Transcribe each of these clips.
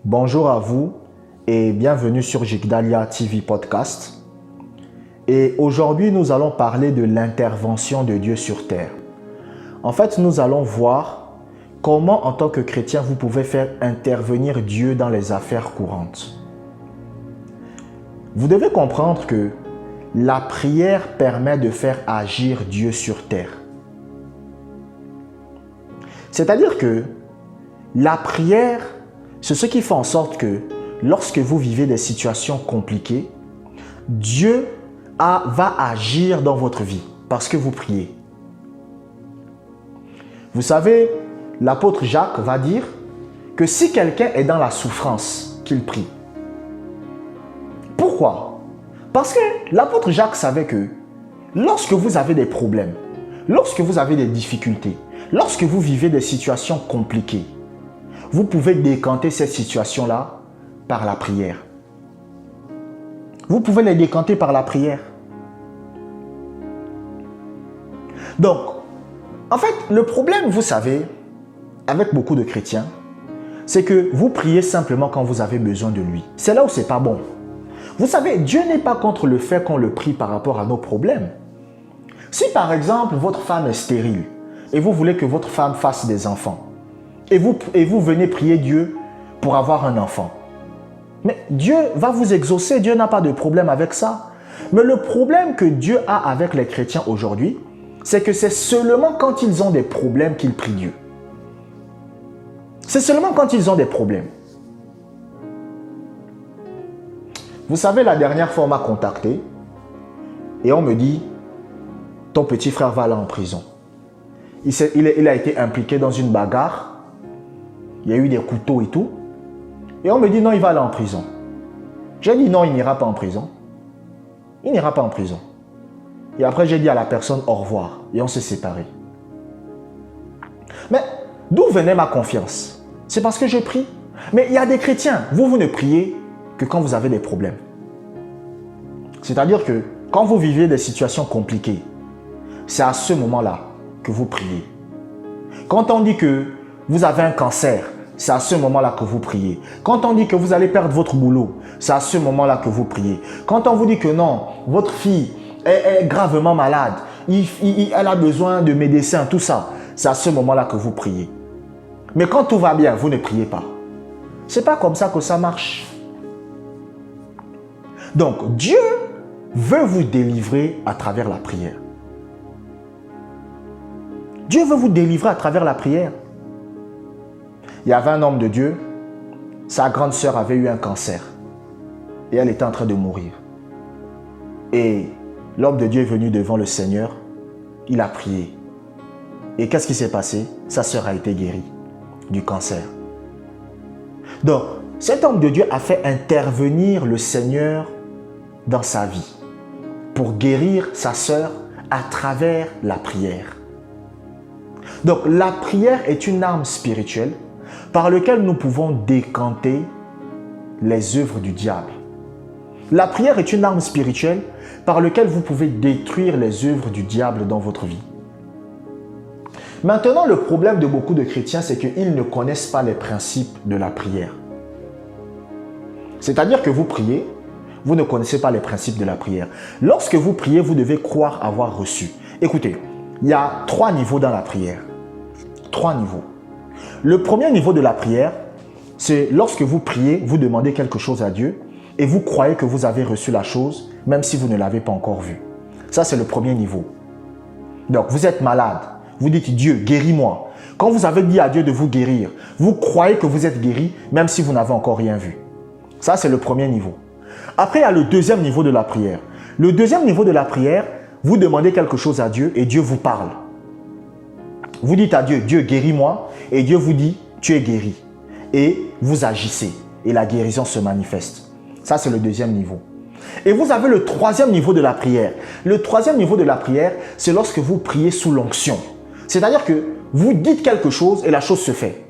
Bonjour à vous et bienvenue sur Jigdalia TV Podcast. Et aujourd'hui, nous allons parler de l'intervention de Dieu sur terre. En fait, nous allons voir comment, en tant que chrétien, vous pouvez faire intervenir Dieu dans les affaires courantes. Vous devez comprendre que la prière permet de faire agir Dieu sur terre. C'est-à-dire que la prière, c'est ce qui fait en sorte que lorsque vous vivez des situations compliquées, Dieu va agir dans votre vie parce que vous priez. Vous savez, l'apôtre Jacques va dire que si quelqu'un est dans la souffrance, qu'il prie. Pourquoi? Parce que l'apôtre Jacques savait que lorsque vous avez des problèmes, lorsque vous avez des difficultés, lorsque vous vivez des situations compliquées, vous pouvez décanter ces situations-là par la prière. Vous pouvez les décanter par la prière. Donc, en fait, le problème, vous savez, avec beaucoup de chrétiens, c'est que vous priez simplement quand vous avez besoin de lui. C'est là où c'est pas bon. Vous savez, Dieu n'est pas contre le fait qu'on le prie par rapport à nos problèmes. Si par exemple, votre femme est stérile et vous voulez que votre femme fasse des enfants, et vous venez prier Dieu pour avoir un enfant, mais Dieu va vous exaucer, Dieu n'a pas de problème avec ça. Mais le problème que Dieu a avec les chrétiens aujourd'hui, c'est que c'est seulement quand ils ont des problèmes qu'ils prient Dieu. C'est seulement quand ils ont des problèmes. Vous savez, la dernière fois, on m'a contacté et on me dit, ton petit frère va aller en prison. Il a été impliqué dans une bagarre. Il y a eu des couteaux et tout. Et on me dit, non, il va aller en prison. J'ai dit, non, il n'ira pas en prison. Il n'ira pas en prison. Et après, j'ai dit à la personne, au revoir. Et on s'est séparés. Mais d'où venait ma confiance? C'est parce que je prie. Mais il y a des chrétiens, vous ne priez que quand vous avez des problèmes. C'est-à-dire que quand vous vivez des situations compliquées, c'est à ce moment-là que vous priez. Quand on dit que vous avez un cancer, c'est à ce moment-là que vous priez. Quand on dit que vous allez perdre votre boulot, c'est à ce moment-là que vous priez. Quand on vous dit que non, votre fille est gravement malade, elle a besoin de médecins, tout ça, c'est à ce moment-là que vous priez. Mais quand tout va bien, vous ne priez pas. C'est pas comme ça que ça marche. Donc, Dieu veut vous délivrer à travers la prière. Dieu veut vous délivrer à travers la prière. Il y avait un homme de Dieu, sa grande sœur avait eu un cancer et elle était en train de mourir. Et l'homme de Dieu est venu devant le Seigneur, il a prié. Et qu'est-ce qui s'est passé? Sa sœur a été guérie du cancer. Donc, cet homme de Dieu a fait intervenir le Seigneur dans sa vie pour guérir sa sœur à travers la prière. Donc, la prière est une arme spirituelle par laquelle nous pouvons décanter les œuvres du diable. La prière est une arme spirituelle par laquelle vous pouvez détruire les œuvres du diable dans votre vie. Maintenant, le problème de beaucoup de chrétiens, c'est qu'ils ne connaissent pas les principes de la prière. C'est-à-dire que vous priez, vous ne connaissez pas les principes de la prière. Lorsque vous priez, vous devez croire avoir reçu. Écoutez, il y a 3 niveaux dans la prière. 3 niveaux. Le premier niveau de la prière, c'est lorsque vous priez, vous demandez quelque chose à Dieu et vous croyez que vous avez reçu la chose, même si vous ne l'avez pas encore vue. Ça, c'est le premier niveau. Donc, vous êtes malade. Vous dites, Dieu, guéris-moi. Quand vous avez dit à Dieu de vous guérir, vous croyez que vous êtes guéri, même si vous n'avez encore rien vu. Ça, c'est le premier niveau. Après, il y a le deuxième niveau de la prière. Le deuxième niveau de la prière, vous demandez quelque chose à Dieu et Dieu vous parle. Vous dites à Dieu, Dieu, guéris-moi. Et Dieu vous dit, tu es guéri. Et vous agissez. Et la guérison se manifeste. Ça, c'est le deuxième niveau. Et vous avez le troisième niveau de la prière. Le troisième niveau de la prière, c'est lorsque vous priez sous l'onction. C'est-à-dire que vous dites quelque chose et la chose se fait.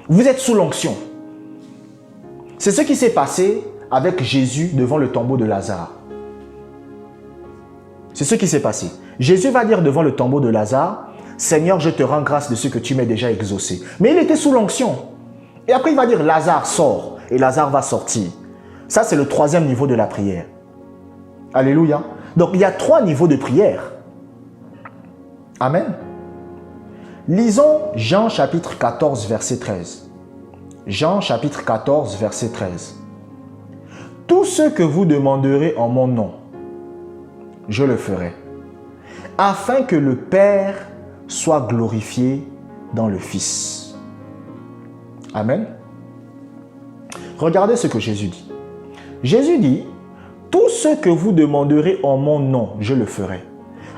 Vous êtes sous l'onction. C'est ce qui s'est passé avec Jésus devant le tombeau de Lazare. C'est ce qui s'est passé. Jésus va dire devant le tombeau de Lazare, Seigneur, je te rends grâce de ce que tu m'as déjà exaucé. Mais il était sous l'onction. Et après, il va dire Lazare sort et Lazare va sortir. Ça, c'est le troisième niveau de la prière. Alléluia. Donc, il y a 3 niveaux de prière. Amen. Lisons Jean chapitre 14, verset 13. Jean chapitre 14, verset 13. Tout ce que vous demanderez en mon nom, je le ferai, afin que le Père soit glorifié dans le Fils. Amen. Regardez ce que Jésus dit. Jésus dit, tout ce que vous demanderez en mon nom, je le ferai,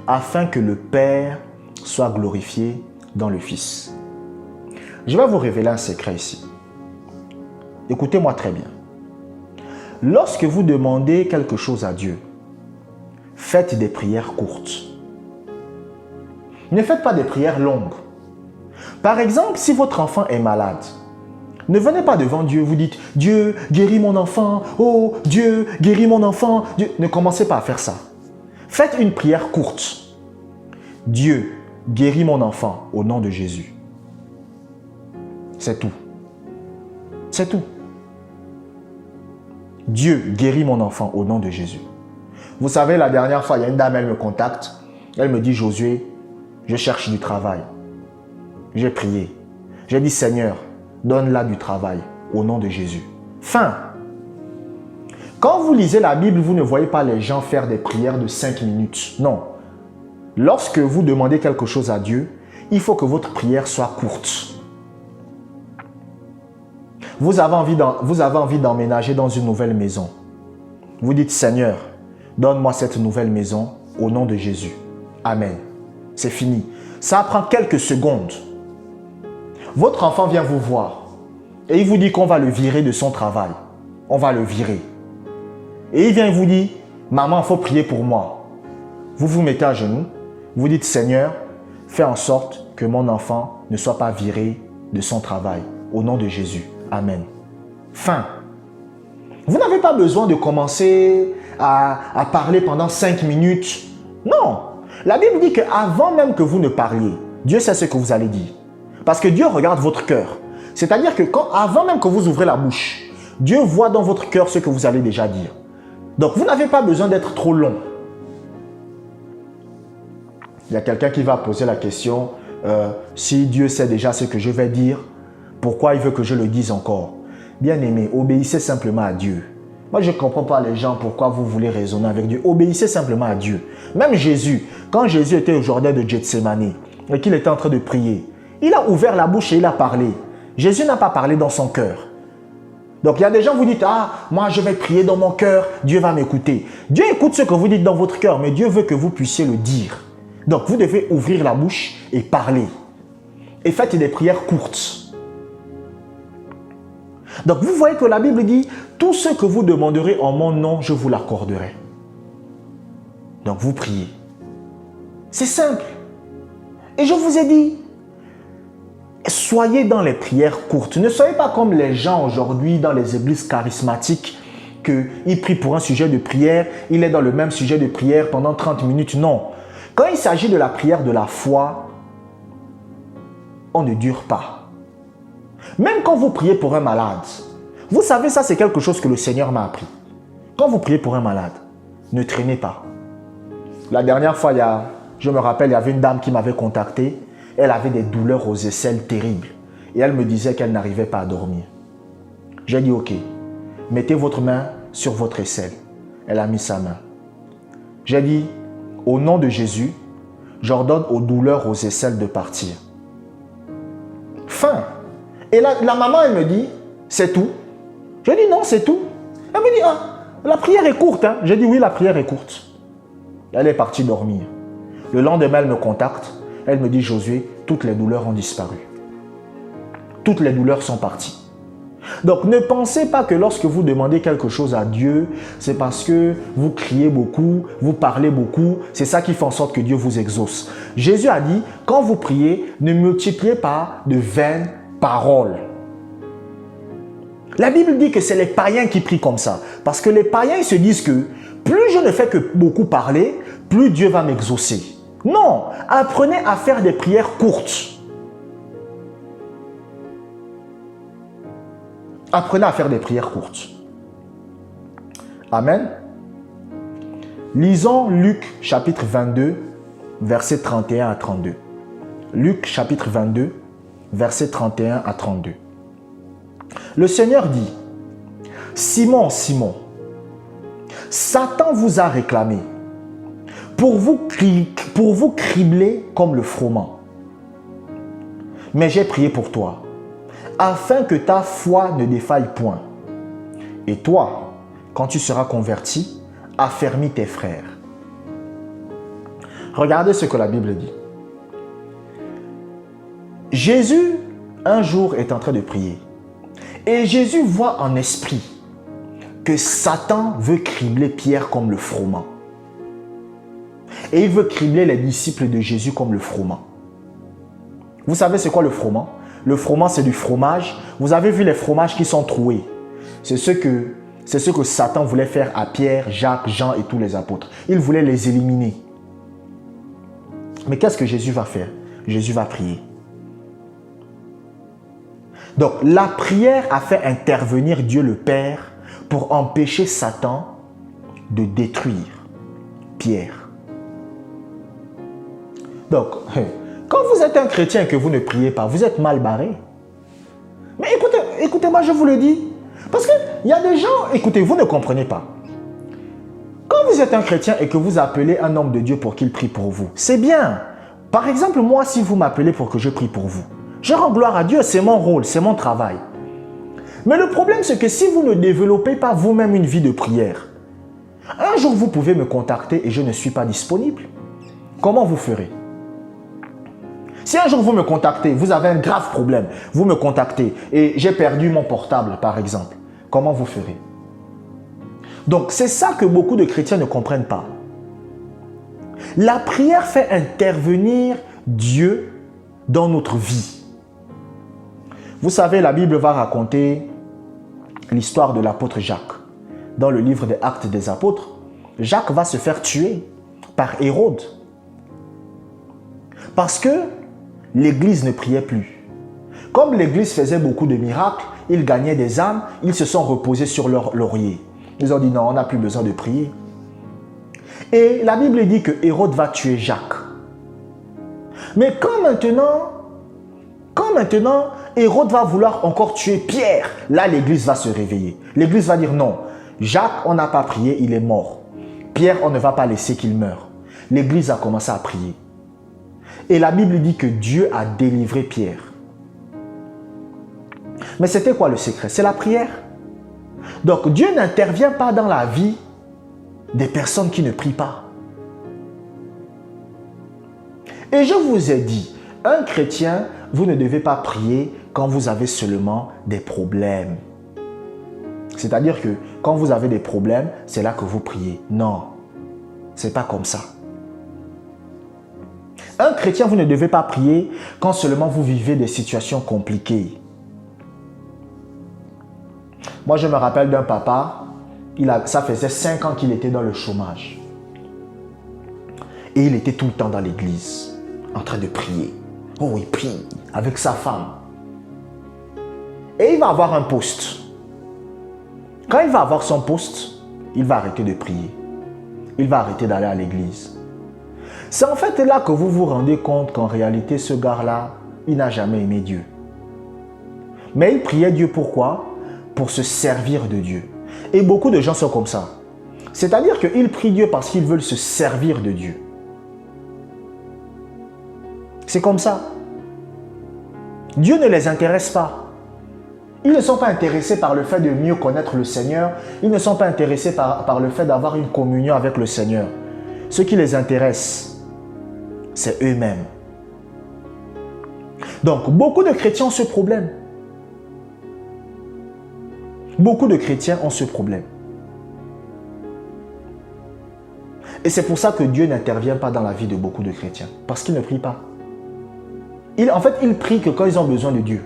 afin que le Père soit glorifié dans le Fils. Je vais vous révéler un secret ici. Écoutez-moi très bien. Lorsque vous demandez quelque chose à Dieu, faites des prières courtes. Ne faites pas des prières longues. Par exemple, si votre enfant est malade, ne venez pas devant Dieu, vous dites « Dieu, guéris mon enfant, oh Dieu, guéris mon enfant ». Ne commencez pas à faire ça. Faites une prière courte. « Dieu, guéris mon enfant au nom de Jésus ». C'est tout. C'est tout. Dieu, guéris mon enfant au nom de Jésus. Vous savez, la dernière fois, il y a une dame, elle me contacte. Elle me dit, Josué, je cherche du travail. J'ai prié. J'ai dit, Seigneur, donne-la du travail au nom de Jésus. Fin. Quand vous lisez la Bible, vous ne voyez pas les gens faire des prières de 5 minutes. Non. Lorsque vous demandez quelque chose à Dieu, il faut que votre prière soit courte. Vous avez envie d'emménager dans une nouvelle maison. Vous dites, Seigneur, donne-moi cette nouvelle maison au nom de Jésus. Amen. C'est fini. Ça prend quelques secondes. Votre enfant vient vous voir et il vous dit qu'on va le virer de son travail. On va le virer. Et il vient et vous dit, maman, il faut prier pour moi. Vous vous mettez à genoux. Vous dites, Seigneur, fais en sorte que mon enfant ne soit pas viré de son travail. Au nom de Jésus. Amen. Fin. Vous n'avez pas besoin de commencer à parler pendant 5 minutes. Non. La Bible dit qu'avant même que vous ne parliez, Dieu sait ce que vous allez dire. Parce que Dieu regarde votre cœur. C'est-à-dire que avant même que vous ouvrez la bouche, Dieu voit dans votre cœur ce que vous allez déjà dire. Donc, vous n'avez pas besoin d'être trop long. Il y a quelqu'un qui va poser la question, si Dieu sait déjà ce que je vais dire, pourquoi il veut que je le dise encore? Bien-aimé, obéissez simplement à Dieu. Moi, je ne comprends pas les gens pourquoi vous voulez raisonner avec Dieu. Obéissez simplement à Dieu. Même Jésus, quand Jésus était au jardin de Gethsémani et qu'il était en train de prier, il a ouvert la bouche et il a parlé. Jésus n'a pas parlé dans son cœur. Donc, il y a des gens, vous dites, ah, moi, je vais prier dans mon cœur, Dieu va m'écouter. Dieu écoute ce que vous dites dans votre cœur, mais Dieu veut que vous puissiez le dire. Donc, vous devez ouvrir la bouche et parler. Et faites des prières courtes. Donc, vous voyez que la Bible dit, tout ce que vous demanderez en mon nom, je vous l'accorderai. Donc, vous priez. C'est simple. Et je vous ai dit, soyez dans les prières courtes. Ne soyez pas comme les gens aujourd'hui dans les églises charismatiques, qu'ils prient pour un sujet de prière, il est dans le même sujet de prière pendant 30 minutes. Non. Quand il s'agit de la prière de la foi, on ne dure pas. Même quand vous priez pour un malade, vous savez, ça c'est quelque chose que le Seigneur m'a appris. Quand vous priez pour un malade, ne traînez pas. La dernière fois, je me rappelle, il y avait une dame qui m'avait contacté. Elle avait des douleurs aux aisselles terribles. Et elle me disait qu'elle n'arrivait pas à dormir. J'ai dit, ok, mettez votre main sur votre aisselle. Elle a mis sa main. J'ai dit, au nom de Jésus, j'ordonne aux douleurs aux aisselles de partir. Fin. Et la maman, elle me dit, c'est tout. Je dis, non, c'est tout. Elle me dit, ah, la prière est courte. Hein? J'ai dit, oui, la prière est courte. Elle est partie dormir. Le lendemain, elle me contacte. Elle me dit, Josué, toutes les douleurs ont disparu. Toutes les douleurs sont parties. Donc, ne pensez pas que lorsque vous demandez quelque chose à Dieu, c'est parce que vous criez beaucoup, vous parlez beaucoup. C'est ça qui fait en sorte que Dieu vous exauce. Jésus a dit, quand vous priez, ne multipliez pas de vaines paroles. La Bible dit que c'est les païens qui prient comme ça. Parce que les païens, ils se disent que plus je ne fais que beaucoup parler, plus Dieu va m'exaucer. Non, apprenez à faire des prières courtes. Apprenez à faire des prières courtes. Amen. Lisons Luc chapitre 22, versets 31 à 32. Luc chapitre 22, versets 31 à 32. Le Seigneur dit, « Simon, Simon, Satan vous a réclamé pour vous cribler comme le froment. Mais j'ai prié pour toi, afin que ta foi ne défaille point. Et toi, quand tu seras converti, affermis tes frères. » Regardez ce que la Bible dit. Jésus, un jour, est en train de prier. Et Jésus voit en esprit que Satan veut cribler Pierre comme le froment. Et il veut cribler les disciples de Jésus comme le froment. Vous savez c'est quoi le froment? Le froment, c'est du fromage. Vous avez vu les fromages qui sont troués. C'est ce que Satan voulait faire à Pierre, Jacques, Jean et tous les apôtres. Il voulait les éliminer. Mais qu'est-ce que Jésus va faire? Jésus va prier. Donc, la prière a fait intervenir Dieu le Père pour empêcher Satan de détruire Pierre. Donc, quand vous êtes un chrétien et que vous ne priez pas, vous êtes mal barré. Mais écoutez-moi, je vous le dis. Parce qu'il y a des gens, écoutez, vous ne comprenez pas. Quand vous êtes un chrétien et que vous appelez un homme de Dieu pour qu'il prie pour vous, c'est bien. Par exemple, moi, si vous m'appelez pour que je prie pour vous, je rends gloire à Dieu, c'est mon rôle, c'est mon travail. Mais le problème, c'est que si vous ne développez pas vous-même une vie de prière, un jour, vous pouvez me contacter et je ne suis pas disponible. Comment vous ferez? Si un jour vous me contactez, vous avez un grave problème, vous me contactez et j'ai perdu mon portable, par exemple, comment vous ferez? Donc, c'est ça que beaucoup de chrétiens ne comprennent pas. La prière fait intervenir Dieu dans notre vie. Vous savez, la Bible va raconter l'histoire de l'apôtre Jacques. Dans le livre des Actes des Apôtres, Jacques va se faire tuer par Hérode. Parce que l'Église ne priait plus. Comme l'Église faisait beaucoup de miracles, ils gagnaient des âmes, ils se sont reposés sur leur laurier. Ils ont dit non, on n'a plus besoin de prier. Et la Bible dit que Hérode va tuer Jacques. Mais quand maintenant, Hérode va vouloir encore tuer Pierre, là l'Église va se réveiller. L'Église va dire non, Jacques, on n'a pas prié, il est mort. Pierre, on ne va pas laisser qu'il meure. L'Église a commencé à prier. Et la Bible dit que Dieu a délivré Pierre. Mais c'était quoi le secret? C'est la prière. Donc Dieu n'intervient pas dans la vie des personnes qui ne prient pas. Et je vous ai dit, un chrétien, vous ne devez pas prier quand vous avez seulement des problèmes. C'est-à-dire que quand vous avez des problèmes, c'est là que vous priez. Non, c'est pas comme ça. Un chrétien, vous ne devez pas prier quand seulement vous vivez des situations compliquées. Moi, je me rappelle d'un papa, ça faisait 5 ans qu'il était dans le chômage. Et il était tout le temps dans l'église, en train de prier. Oh, il prie avec sa femme. Et il va avoir un poste. Quand il va avoir son poste, il va arrêter de prier. Il va arrêter d'aller à l'église. C'est en fait là que vous vous rendez compte qu'en réalité, ce gars-là, il n'a jamais aimé Dieu. Mais il priait Dieu pourquoi? Pour se servir de Dieu. Et beaucoup de gens sont comme ça. C'est-à-dire qu'ils prient Dieu parce qu'ils veulent se servir de Dieu. C'est comme ça. Dieu ne les intéresse pas. Ils ne sont pas intéressés par le fait de mieux connaître le Seigneur. Ils ne sont pas intéressés par le fait d'avoir une communion avec le Seigneur. Ce qui les intéresse, c'est eux-mêmes. Donc, beaucoup de chrétiens ont ce problème. Beaucoup de chrétiens ont ce problème. Et c'est pour ça que Dieu n'intervient pas dans la vie de beaucoup de chrétiens. Parce qu'ils ne prient pas. En fait, ils prient que quand ils ont besoin de Dieu.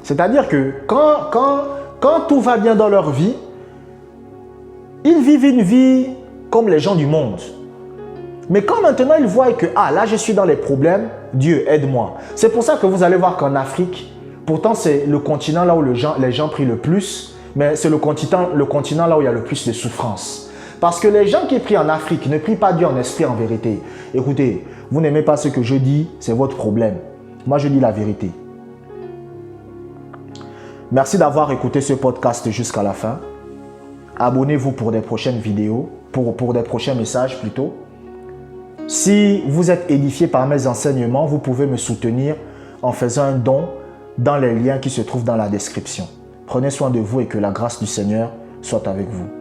C'est-à-dire que quand tout va bien dans leur vie, ils vivent une vie comme les gens du monde. Mais quand maintenant ils voient que, là je suis dans les problèmes, Dieu aide-moi. C'est pour ça que vous allez voir qu'en Afrique, Pourtant, c'est le continent là où les gens prient le plus, mais c'est le continent là où il y a le plus de souffrance. Parce que les gens qui prient en Afrique ne prient pas Dieu en esprit, en vérité. Écoutez, vous n'aimez pas ce que je dis, c'est votre problème. Moi, je dis la vérité. Merci d'avoir écouté ce podcast jusqu'à la fin. Abonnez-vous pour des prochaines vidéos, pour des prochains messages plutôt. Si vous êtes édifié par mes enseignements, vous pouvez me soutenir en faisant un don dans les liens qui se trouvent dans la description. Prenez soin de vous et que la grâce du Seigneur soit avec vous.